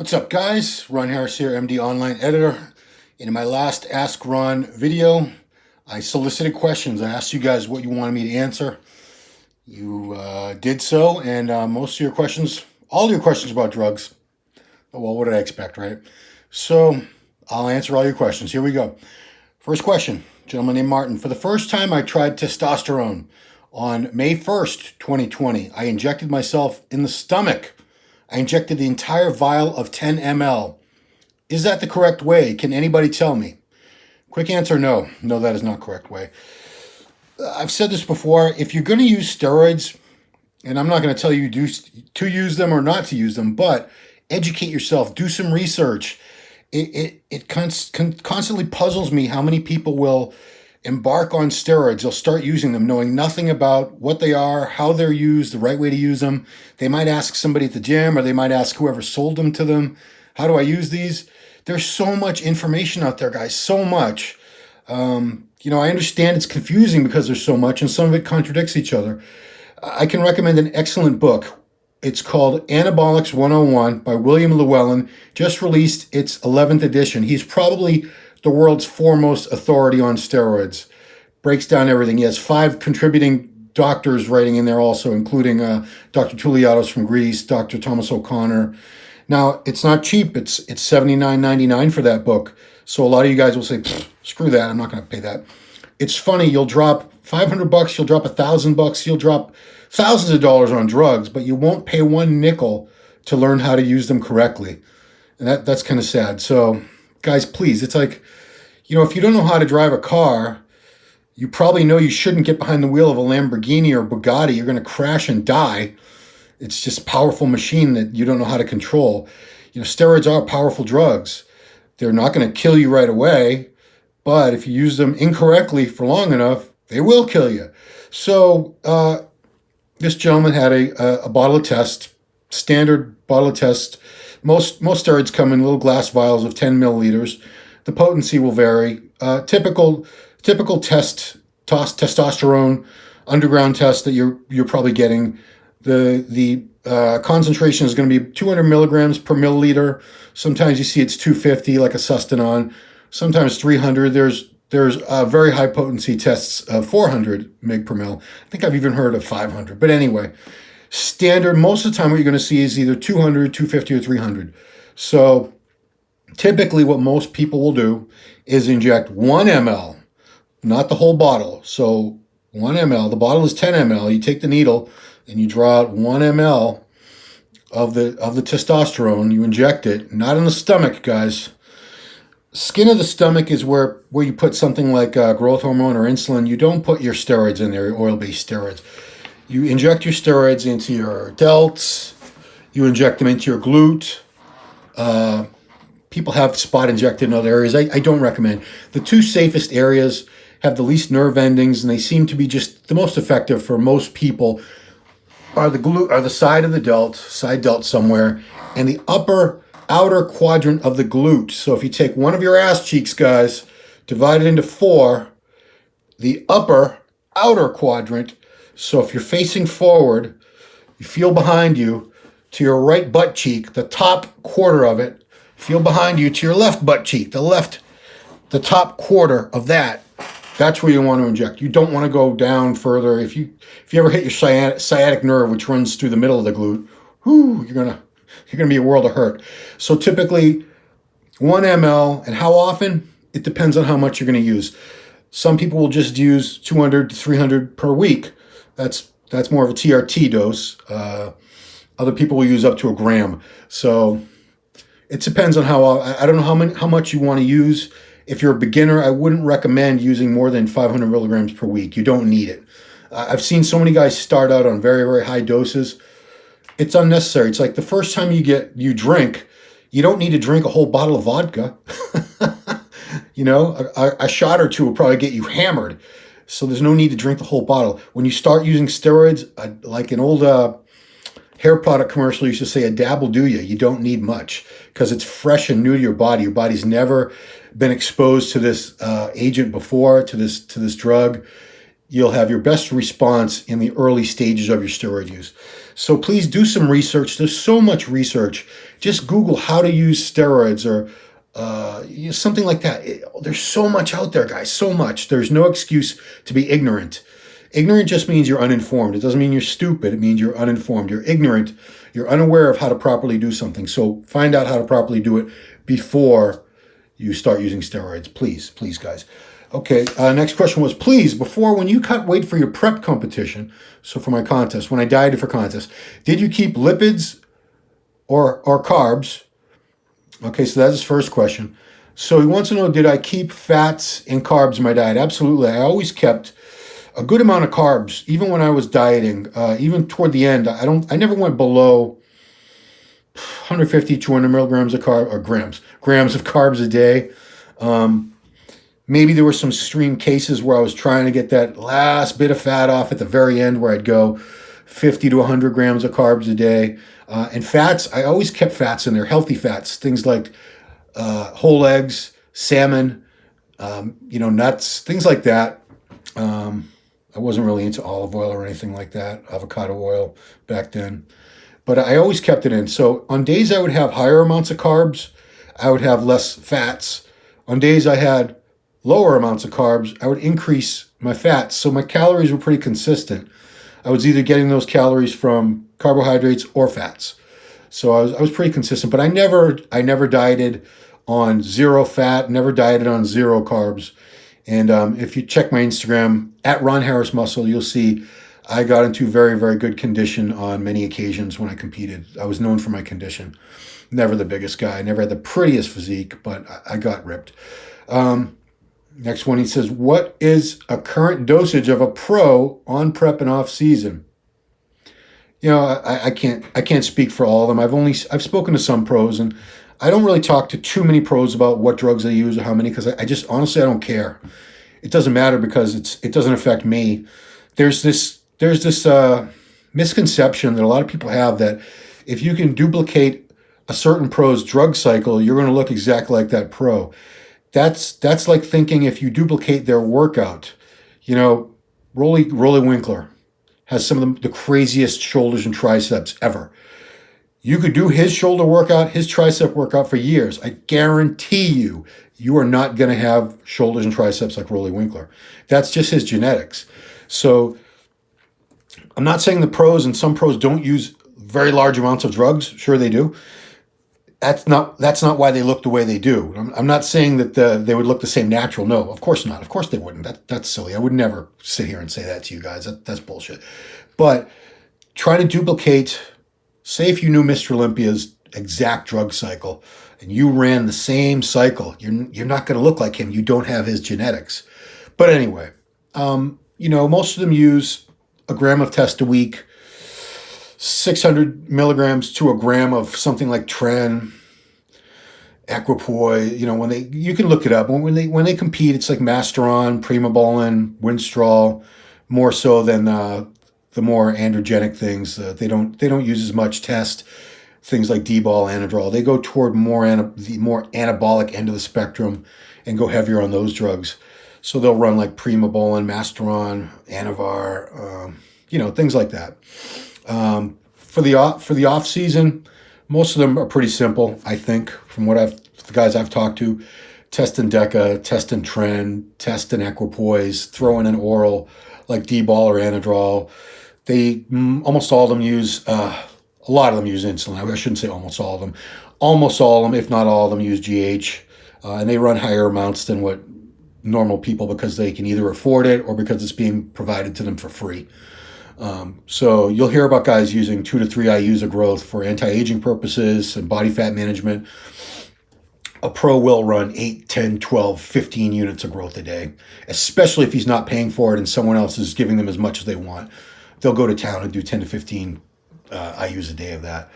What's up, guys? Ron Harris here, MD Online Editor. In my last Ask Ron video, I solicited questions. I asked you guys what you wanted me to answer. You did so, and most of your questions, all your questions about drugs. Well, what did I expect, right? So I'll answer all your questions. Here we go. First question, gentleman named Martin. For the first time, I tried testosterone on May 1st, 2020. I injected myself in the stomach. I injected the entire vial of 10 ml. Is that the correct way? Can anybody tell me? Quick answer, no. No, that is not the correct way. I've said this before. If you're going to use steroids, and I'm not going to tell you to use them or not to use them, but educate yourself. Do some research. It constantly puzzles me how many people will embark on steroids. They'll start using them knowing nothing about what they are, how they're used, the right way to use them. They might ask somebody at the gym, or they might ask whoever sold them to them, how do I use these? There's so much information out there, guys, so much. I understand it's confusing because there's so much, and some of it contradicts each other. I can recommend an excellent book. It's called Anabolics 101 by William Llewellyn, just released its 11th edition. He's probably the world's foremost authority on steroids. Breaks down everything. He has 5 contributing doctors writing in there also, including Dr. Tuliados from Greece, Dr. Thomas O'Connor. Now, it's not cheap. It's $79.99 for that book. So a lot of you guys will say, screw that, I'm not going to pay that. It's funny, you'll drop $500, you'll drop $1,000, you'll drop thousands of dollars on drugs, but you won't pay 1 nickel to learn how to use them correctly. And that's kind of sad. So guys, please, it's like, if you don't know how to drive a car, you probably know you shouldn't get behind the wheel of a Lamborghini or Bugatti. You're going to crash and die. It's just a powerful machine that you don't know how to control. Steroids are powerful drugs. They're not going to kill you right away, but if you use them incorrectly for long enough, they will kill you. So this gentleman had a bottle of test, standard bottle of test. Most steroids come in little glass vials of 10 milliliters. The potency will vary. Typical testosterone underground test that you're probably getting. The concentration is going to be 200 milligrams per milliliter. Sometimes you see it's 250, like a Sustanon. Sometimes 300. There's very high potency tests of 400 mg per mil. I think I've even heard of 500. But anyway, standard, most of the time what you're going to see is either 200, 250, or 300. So typically what most people will do is inject 1 ml, not the whole bottle. So 1 ml, the bottle is 10 ml. You take the needle and you draw out 1 ml of the testosterone. You inject it, not in the stomach, guys. Skin of the stomach is where you put something like growth hormone or insulin. You don't put your steroids in there, oil-based steroids. You inject your steroids into your delts. You inject them into your glute. People have spot injected in other areas. I don't recommend. The 2 safest areas have the least nerve endings, and they seem to be just the most effective for most people. Are the glute, are the side of the delt, side delt somewhere, and the upper outer quadrant of the glute. So if you take one of your ass cheeks, guys, divide it into 4, the upper outer quadrant. So if you're facing forward, you feel behind you to your right butt cheek, the top quarter of it. Feel behind you to your left butt cheek, the top quarter of that. That's where you want to inject. You don't want to go down further. If you ever hit your sciatic nerve, which runs through the middle of the glute, you're gonna be a world of hurt. So typically 1 ml, and how often? It depends on how much you're going to use. Some people will just use 200 to 300 per week. That's more of a TRT dose. Other people will use up to 1 gram. So it depends on I don't know how much you want to use. If you're a beginner, I wouldn't recommend using more than 500 milligrams per week. You don't need it. I've seen so many guys start out on very, very high doses. It's unnecessary. It's like the first time you drink, you don't need to drink a whole bottle of vodka. A shot or 2 will probably get you hammered. So there's no need to drink the whole bottle. When you start using steroids, like an old hair product commercial used to say, a dab will do you. You don't need much because it's fresh and new to your body. Your body's never been exposed to this agent before, to this drug. You'll have your best response in the early stages of your steroid use. So please do some research. There's so much research. Just Google how to use steroids or something like that. There's so much out there, guys, so much. There's no excuse to be ignorant. Ignorant just means you're uninformed. It doesn't mean you're stupid. It means you're uninformed. You're ignorant. You're unaware of how to properly do something. So find out how to properly do it before you start using steroids. Please, please, guys. Okay, next question was, please, before, when you cut weight for your prep competition, so for my contest, when I dieted for contest, did you keep lipids or carbs? Okay, so that's his first question. So he wants to know, did I keep fats and carbs in my diet? Absolutely. I always kept a good amount of carbs, even when I was dieting. Even toward the end, I never went below 150, 200 milligrams of carb, or grams of carbs a day. Maybe there were some extreme cases where I was trying to get that last bit of fat off at the very end, where I'd go 50 to 100 grams of carbs a day. And fats, I always kept fats in there, healthy fats, things like whole eggs, salmon, nuts, things like that. I wasn't really into olive oil or anything like that, avocado oil back then. But I always kept it in. So on days I would have higher amounts of carbs, I would have less fats. On days I had lower amounts of carbs, I would increase my fats. So my calories were pretty consistent. I was either getting those calories from carbohydrates or fats. So I was pretty consistent, but I never dieted on zero fat, never dieted on zero carbs. And if you check my Instagram at Ron Harris Muscle, you'll see I got into very, very good condition on many occasions when I competed. I was known for my condition. Never the biggest guy, never had the prettiest physique, but I got ripped. Next one, he says, what is a current dosage of a pro on prep and off season? I can't speak for all of them. I've spoken to some pros, and I don't really talk to too many pros about what drugs they use or how many, because I just honestly I don't care. It doesn't matter because it doesn't affect me. There's this misconception that a lot of people have that if you can duplicate a certain pro's drug cycle, you're going to look exactly like that pro. That's like thinking if you duplicate their workout. Rolly Winkler has some of the craziest shoulders and triceps ever. You could do his shoulder workout, his tricep workout for years. I guarantee you are not going to have shoulders and triceps like Rolly Winkler. That's just his genetics. So I'm not saying the pros, and some pros don't use very large amounts of drugs. Sure they do. That's not why they look the way they do. I'm not saying that they would look the same natural. No, of course not. Of course they wouldn't. That's silly. I would never sit here and say that to you guys. That's bullshit. But trying to duplicate, say if you knew Mr. Olympia's exact drug cycle and you ran the same cycle, you're not going to look like him. You don't have his genetics. But anyway, most of them use a gram of test a week, 600 milligrams to a gram of something like Tren, Equipoise. You can look it up. When they compete, it's like Masteron, Primo, Winstrol, more so than the more androgenic things. They don't use as much test. Things like dbol, Anadrol. They go toward the more anabolic end of the spectrum and go heavier on those drugs. So they'll run like Primobolan, Masteron, Anavar, things like that. For the off season, most of them are pretty simple, I think, from the guys I've talked to. Test in DECA, test in Tren, test in Equipoise, throw in an oral like dbol or Anadrol. Almost all of them use, a lot of them use insulin. I shouldn't say almost all of them. Almost all of them, if not all of them, use GH. And they run higher amounts than what normal people, because they can either afford it or because it's being provided to them for free. So you'll hear about guys using 2 to 3 IUs of growth for anti-aging purposes and body fat management. A pro will run 8, 10, 12, 15 units of growth a day, especially if he's not paying for it and someone else is giving them as much as they want. They'll go to town and do 10 to 15 IUs a day of that.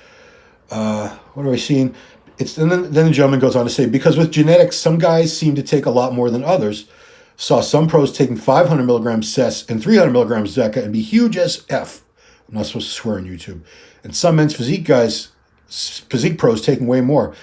What are we seeing? Then the gentleman goes on to say, because with genetics, some guys seem to take a lot more than others. Saw some pros taking 500 milligrams CES and 300 milligrams DECA and be huge as F. I'm not supposed to swear on YouTube. And some men's physique pros taking way more.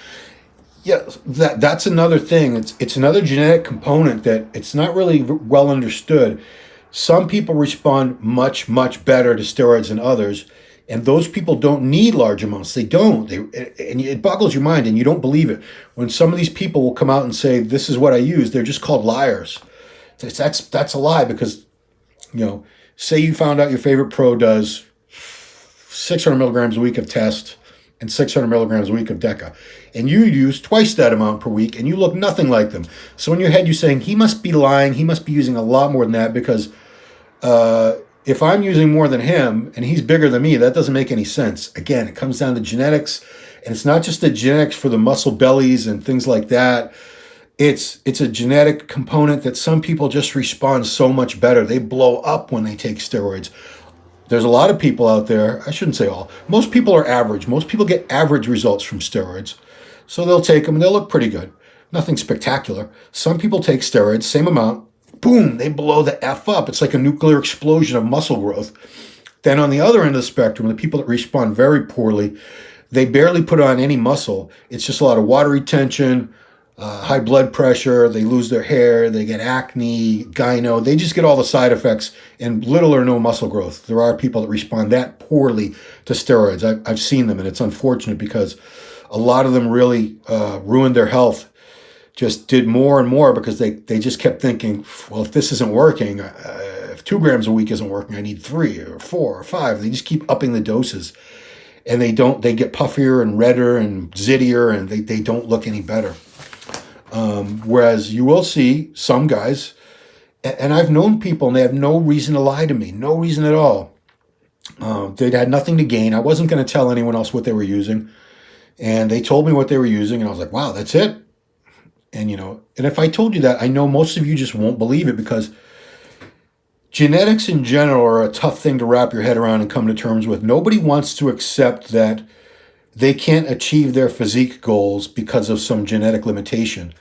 Yeah, that's another thing. It's another genetic component that it's not really well understood. Some people respond much, much better to steroids than others. And those people don't need large amounts. They don't. And it boggles your mind, and you don't believe it. When some of these people will come out and say, this is what I use, they're just called liars. That's a lie, because, say you found out your favorite pro does 600 milligrams a week of test and 600 milligrams a week of deca, and you use twice that amount per week, and you look nothing like them. So in your head, you're saying, he must be lying. He must be using a lot more than that, because if I'm using more than him and he's bigger than me, that doesn't make any sense. Again, it comes down to genetics, and it's not just the genetics for the muscle bellies and things like that. It's a genetic component that some people just respond so much better. They blow up when they take steroids. There's a lot of people out there, I shouldn't say all, most people are average. Most people get average results from steroids. So they'll take them and they'll look pretty good. Nothing spectacular. Some people take steroids, same amount, boom, they blow the F up. It's like a nuclear explosion of muscle growth. Then on the other end of the spectrum, the people that respond very poorly, they barely put on any muscle. It's just a lot of water retention, high blood pressure, they lose their hair, they get acne, gyno, they just get all the side effects and little or no muscle growth. There are people that respond that poorly to steroids. I've seen them, and it's unfortunate because a lot of them really ruined their health, just did more and more because they just kept thinking, well, if this isn't working, if 2 grams a week isn't working, I need 3 or 4 or 5. They just keep upping the doses, and they get puffier and redder and zittier, and they don't look any better. Whereas you will see some guys, and I've known people, and they have no reason to lie to me, no reason at all. They'd had nothing to gain. I wasn't going to tell anyone else what they were using, and they told me what they were using, and I was like, wow, that's it? And, and if I told you that, I know most of you just won't believe it, because genetics in general are a tough thing to wrap your head around and come to terms with. Nobody wants to accept that they can't achieve their physique goals because of some genetic limitation.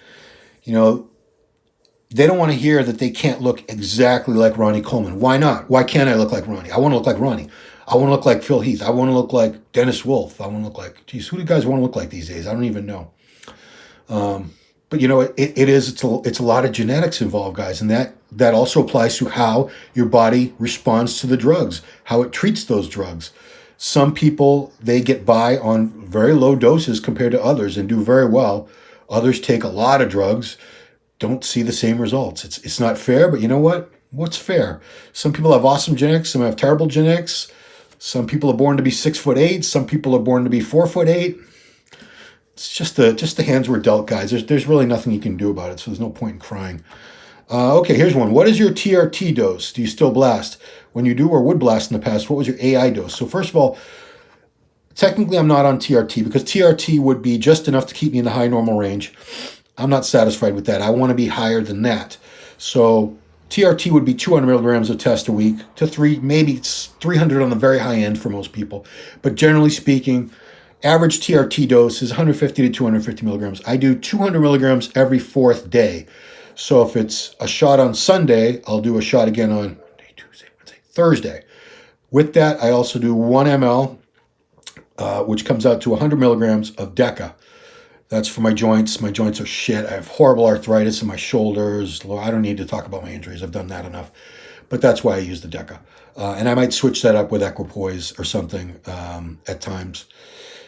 They don't want to hear that they can't look exactly like Ronnie Coleman. Why not? Why can't I look like Ronnie? I want to look like Ronnie. I want to look like Phil Heath. I want to look like Dennis Wolf. I want to look like, geez, who do guys want to look like these days? I don't even know. But it's a lot of genetics involved, guys, and that also applies to how your body responds to the drugs, how it treats those drugs. Some people, they get by on very low doses compared to others and do very well. Others take a lot of drugs, don't see the same results. It's not fair, but you know what? What's fair? Some people have awesome genetics, some have terrible genetics. Some people are born to be 6'8", some people are born to be 4'8". It's just the hands we're dealt, guys. There's really nothing you can do about it, so there's no point in crying. Okay, here's one. What is your TRT dose? Do you still blast? When you do or would blast in the past, what was your AI dose? So first of all, technically I'm not on TRT, because TRT would be just enough to keep me in the high normal range. I'm not satisfied with that. I want to be higher than that. So TRT would be 200 milligrams of test a week to maybe it's 300 on the very high end for most people. But generally speaking, average TRT dose is 150 to 250 milligrams. I do 200 milligrams every 4th day. So if it's a shot on Sunday, I'll do a shot again on Tuesday, Wednesday, Thursday. With that, I also do 1 ml, which comes out to 100 milligrams of deca. That's for my joints. My joints are shit. I have horrible arthritis in my shoulders. I don't need to talk about my injuries. I've done that enough. But that's why I use the deca. And I might switch that up with equipoise or something at times.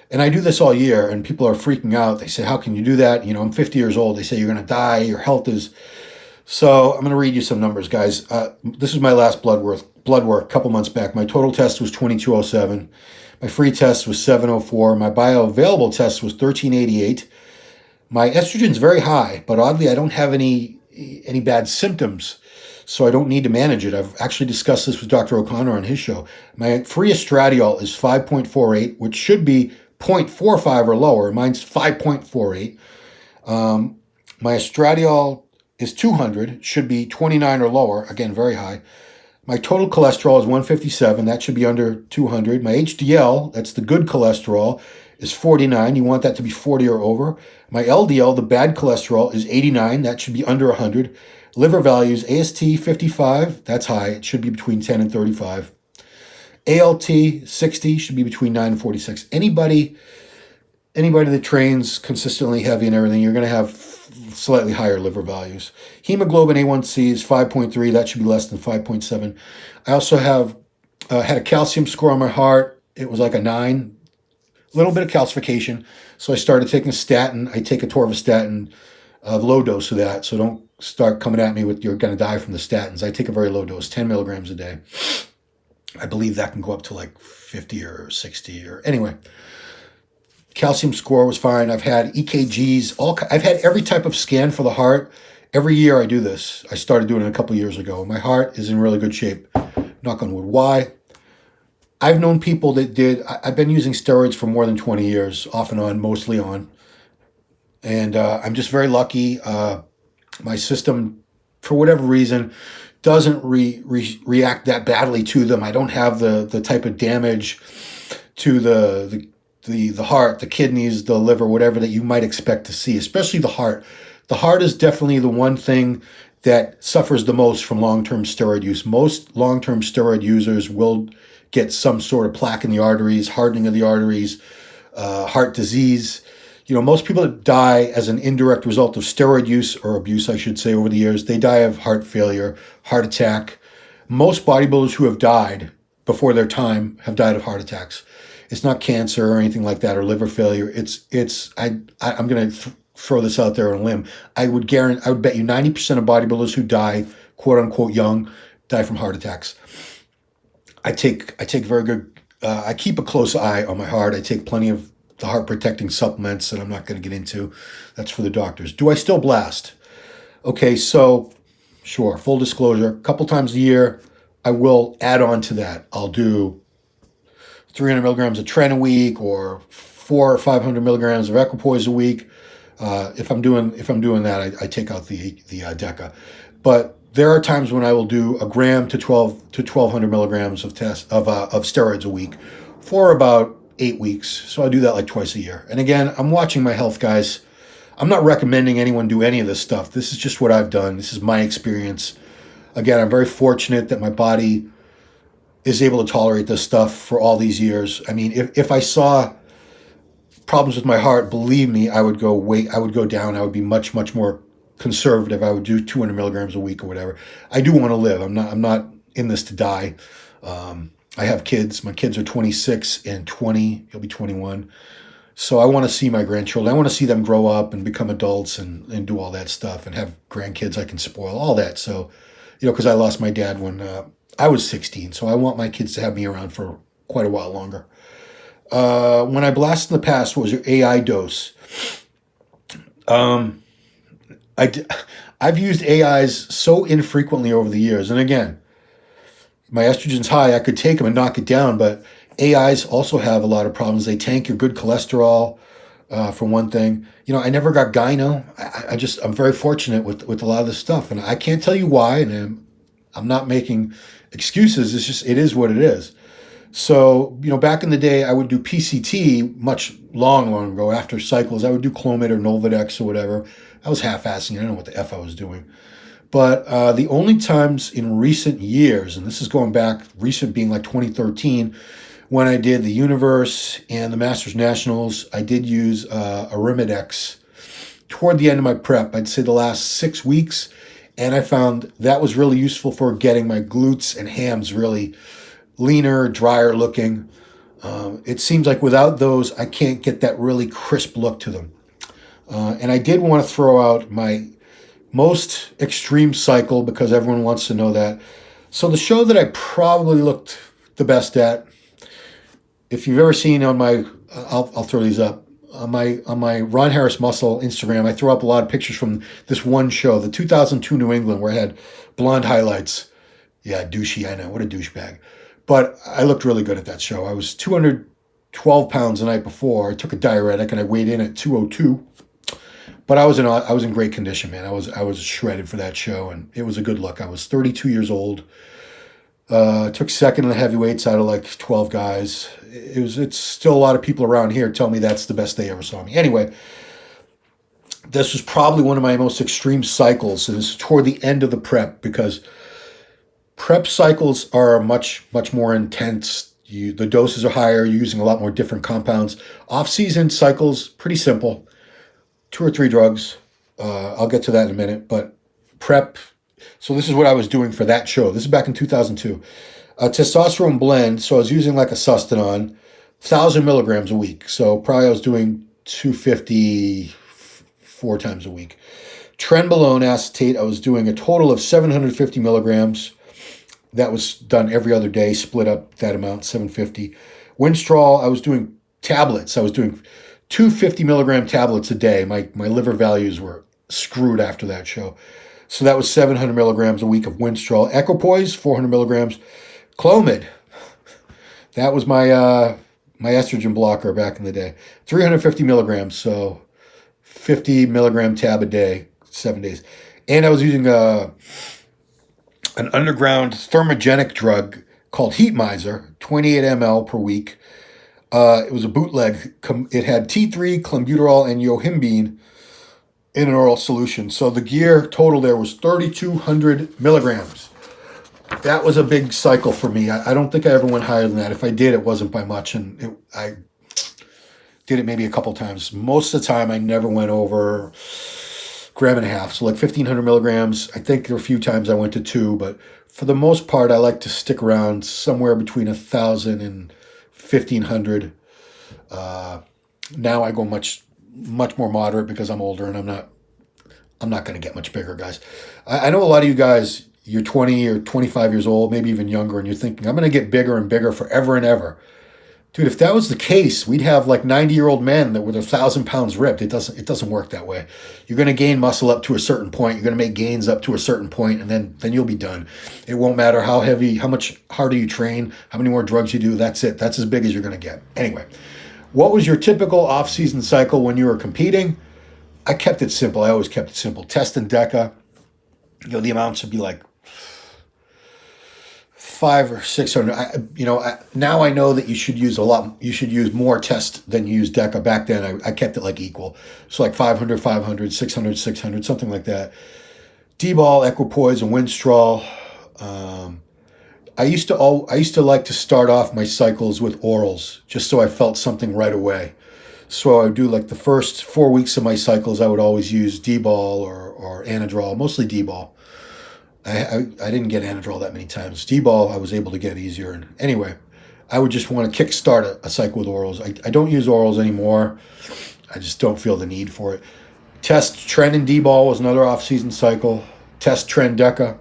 And I do this all year, and people are freaking out. They say, how can you do that? I'm 50 years old. They say, you're going to die. Your health is... So I'm going to read you some numbers, guys. This is my last blood work a couple months back. My total test was 2207. My free test was 704. My bioavailable test was 1388. My estrogen's very high, but oddly, I don't have any bad symptoms, so I don't need to manage it. I've actually discussed this with Dr. O'Connor on his show. My free estradiol is 5.48, which should be 0.45 or lower. Mine's 5.48. My estradiol is 200, should be 29 or lower. Again, very high. My total cholesterol is 157. That should be under 200. My HDL, that's the good cholesterol, is 49. You want that to be 40 or over. My LDL, the bad cholesterol, is 89. That should be under 100. Liver values, AST 55. That's high. It should be between 10 and 35. ALT 60 should be between 9 and 46. Anybody that trains consistently heavy and everything, you're going to have slightly higher liver values. Hemoglobin A1C is 5.3. That should be less than 5.7. I also have had a calcium score on my heart, it was like a 9, a little bit of calcification. So I started taking a statin. I take a torvastatin, a low dose of that. So don't start coming at me with you're going to die from the statins. I take a very low dose, 10 milligrams a day. I believe that can go up to like 50 or 60 or anyway. Calcium score was fine. I've had EKGs. I've had every type of scan for the heart. Every year I do this. I started doing it a couple years ago. My heart is in really good shape. Knock on wood. Why? I've known people that did. I've been using steroids for more than 20 years, off and on, mostly on. And I'm just very lucky. My system, for whatever reason, doesn't react that badly to them. I don't have the type of damage to the heart, the kidneys, the liver, whatever that you might expect to see, especially the heart. The heart is definitely the one thing that suffers the most from long-term steroid use. Most long-term steroid users will get some sort of plaque in the arteries, hardening of the arteries, heart disease. You know, most people that die as an indirect result of steroid use, or abuse, I should say, over the years, they die of heart failure, heart attack. Most bodybuilders who have died before their time have died of heart attacks. It's not cancer or anything like that, or liver failure. I'm going to throw this out there on a limb. I would bet you 90% of bodybuilders who die, quote unquote, young, die from heart attacks. I take very good, I keep a close eye on my heart. I take plenty of the heart protecting supplements that I'm not going to get into. That's for the doctors. Do I still blast? Okay, so sure, full disclosure, a couple times a year, I will add on to that. I'll do 300 milligrams of tren a week, or 400 or 500 milligrams of equipoise a week. If I'm doing that, I take out the deca. But there are times when I will do a gram to 1200 milligrams of steroids a week for about 8 weeks. So I do that like twice a year. And again, I'm watching my health, guys. I'm not recommending anyone do any of this stuff. This is just what I've done. This is my experience. Again, I'm very fortunate that my body is able to tolerate this stuff for all these years. I mean, if I saw problems with my heart, believe me, I would go down. I would be much, much more conservative. I would do 200 milligrams a week or whatever. I do want to live. I'm not in this to die. I have kids. My kids are 26 and 20. He'll be 21. So I want to see my grandchildren. I want to see them grow up and become adults and do all that stuff and have grandkids I can spoil, all that. So, you know, because I lost my dad when I was 16. So I want my kids to have me around for quite a while longer. When I blasted in the past, what was your AI dose? I've used AIs so infrequently over the years. And again, my estrogen's high. I could take them and knock it down, but AIs also have a lot of problems. They tank your good cholesterol, for one thing. You know, I never got gyno. I'm very fortunate with a lot of this stuff, and I can't tell you why. And I'm not making excuses. It's just, it is what it is. So, you know, back in the day, I would do PCT long ago after cycles. I would do Clomid or Nolvadex or whatever. I was half-assing. I don't know what the F I was doing. But the only times in recent years, and this is going back, recent being like 2013, when I did the Universe and the Masters Nationals, I did use Arimidex toward the end of my prep. I'd say the last 6 weeks, and I found that was really useful for getting my glutes and hams really leaner, drier looking. It seems like without those, I can't get that really crisp look to them. And I did want to throw out my most extreme cycle because everyone wants to know that. So the show that I probably looked the best at, if you've ever seen on my, I'll throw these up, on my Ron Harris Muscle Instagram, I throw up a lot of pictures from this one show, the 2002 New England, where I had blonde highlights. Yeah, douchey, I know, what a douchebag. But I looked really good at that show. I was 212 pounds the night before. I took a diuretic and I weighed in at 202. But I was in great condition, man. I was shredded for that show, and it was a good look. I was 32 years old. Took second in the heavyweights out of like 12 guys. It's still a lot of people around here tell me that's the best they ever saw me. Anyway, this was probably one of my most extreme cycles. It was toward the end of the prep because prep cycles are much, much more intense. The doses are higher. You're using a lot more different compounds. Off-season cycles, pretty simple. 2 or 3 drugs. I'll get to that in a minute. But prep, so this is what I was doing for that show. This is back in 2002. A testosterone blend, so I was using like a Sustanon. 1,000 milligrams a week. So probably I was doing 250 4 times a week. Trenbolone acetate, I was doing a total of 750 milligrams. That was done every other day, split up that amount, 750. Winstrol, I was doing tablets. I was doing 250 milligram tablets a day. My liver values were screwed after that show. So that was 700 milligrams a week of Winstrol. Equipoise, 400 milligrams. Clomid, that was my my estrogen blocker back in the day. 350 milligrams, so 50 milligram tab a day, 7 days. And I was using an underground thermogenic drug called Heat Miser, 28 ml per week. It was a bootleg. It had T3, clenbuterol, and yohimbine in an oral solution. So the gear total there was 3,200 milligrams. That was a big cycle for me. I don't think I ever went higher than that. If I did, it wasn't by much. And I did it maybe a couple times. Most of the time, I never went over 1.5 grams. So like 1,500 milligrams. I think there were a few times I went to 2. But for the most part, I like to stick around somewhere between 1,000 and 1,500. Now I go much more moderate because I'm older and I'm not going to get much bigger, guys. I know a lot of you guys, you're 20 or 25 years old, maybe even younger, and you're thinking, I'm going to get bigger and bigger forever and ever. Dude, if that was the case, we'd have like 90-year-old men that with 1,000 pounds ripped. It doesn't work that way. You're going to gain muscle up to a certain point. You're going to make gains up to a certain point, and then you'll be done. It won't matter how heavy, how much harder you train, how many more drugs you do. That's it. That's as big as you're going to get. Anyway, what was your typical off-season cycle when you were competing? I kept it simple. I always kept it simple. Test and deca. The amounts would be like 500 or 600. Now I know that you should use a lot. You should use more test than you use deca. Back then, I kept it like equal. So like 500, 500, 600, 600, something like that. tbol, equipoise, and winstrol. I used to like to start off my cycles with orals just so I felt something right away. So I would do like the first 4 weeks of my cycles, I would always use dbol or Anadrol, mostly dbol. I didn't get Anadrol that many times. dbol I was able to get easier. And anyway, I would just want to kickstart a cycle with orals. I don't use orals anymore. I just don't feel the need for it. Test, tren, and dbol was another off-season cycle. Test, tren, deca.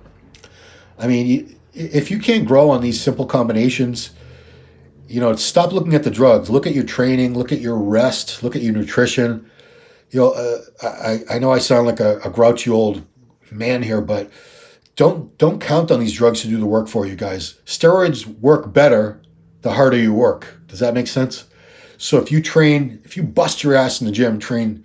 I mean, if you can't grow on these simple combinations, stop looking at the drugs. Look at your training. Look at your rest. Look at your nutrition. I know I sound like a grouchy old man here, but don't count on these drugs to do the work for you guys. Steroids work better the harder you work. Does that make sense? So if you bust your ass in the gym, train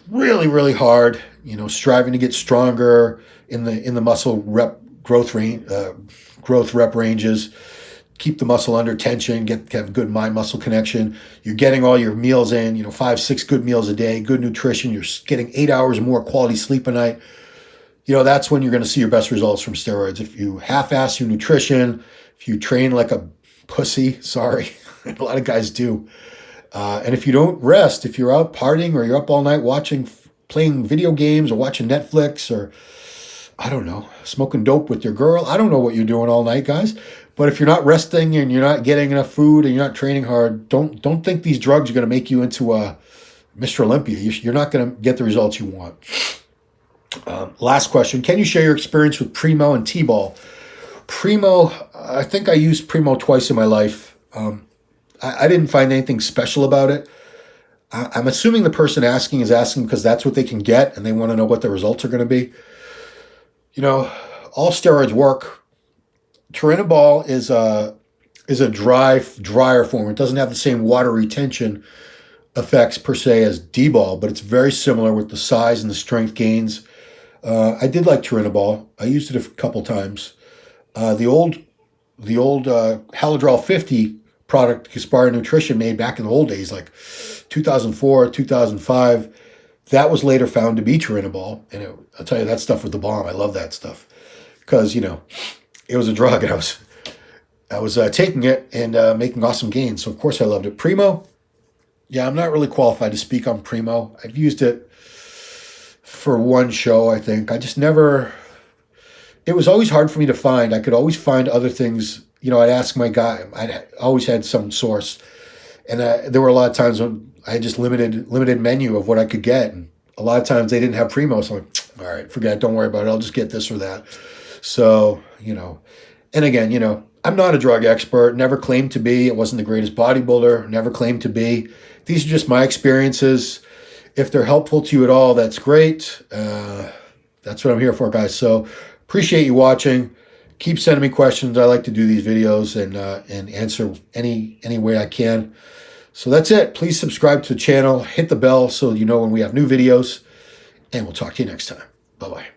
really, really hard, striving to get stronger in the muscle rep growth rep ranges, keep the muscle under tension, have good mind-muscle connection. You're getting all your meals in, 5-6 good meals a day, good nutrition. You're getting 8 hours more quality sleep a night. That's when you're going to see your best results from steroids. If you half-ass your nutrition, if you train like a pussy, sorry, a lot of guys do. And if you don't rest, if you're out partying or you're up all night playing video games or watching Netflix or, I don't know, smoking dope with your girl. I don't know what you're doing all night, guys. But if you're not resting and you're not getting enough food and you're not training hard, don't think these drugs are going to make you into a Mr. Olympia. You're not going to get the results you want. Last question. Can you share your experience with Primo and tbol? Primo, I think I used Primo twice in my life. I didn't find anything special about it. I'm assuming the person asking is asking because that's what they can get and they want to know what the results are going to be. All steroids work. Turinabol is a drier form. It doesn't have the same water retention effects per se as dbol, but it's very similar with the size and the strength gains. I did like Turinabol. I used it a couple times. The old Haladrol 50 product Gaspari Nutrition made back in the old days, like 2004, 2005, that was later found to be Turinabol. And I'll tell you, that stuff was the bomb. I love that stuff because, it was a drug and I was taking it and making awesome gains. So, of course, I loved it. Primo, yeah, I'm not really qualified to speak on Primo. I've used it for one show, I think. I just never it was always hard for me to find. I could always find other things. You know, I'd ask my guy. I'd always had some source. And there were a lot of times when I had just limited menu of what I could get. And a lot of times they didn't have primo. So I'm like, all right, forget it. Don't worry about it. I'll just get this or that. So, you know, and again, you know, I'm not a drug expert, never claimed to be. I wasn't the greatest bodybuilder, never claimed to be. These are just my experiences. If they're helpful to you at all, that's great. That's what I'm here for, guys. So appreciate you watching. Keep sending me questions. I like to do these videos and answer any way I can. So that's it. Please subscribe to the channel. Hit the bell so you know when we have new videos. And we'll talk to you next time. Bye-bye.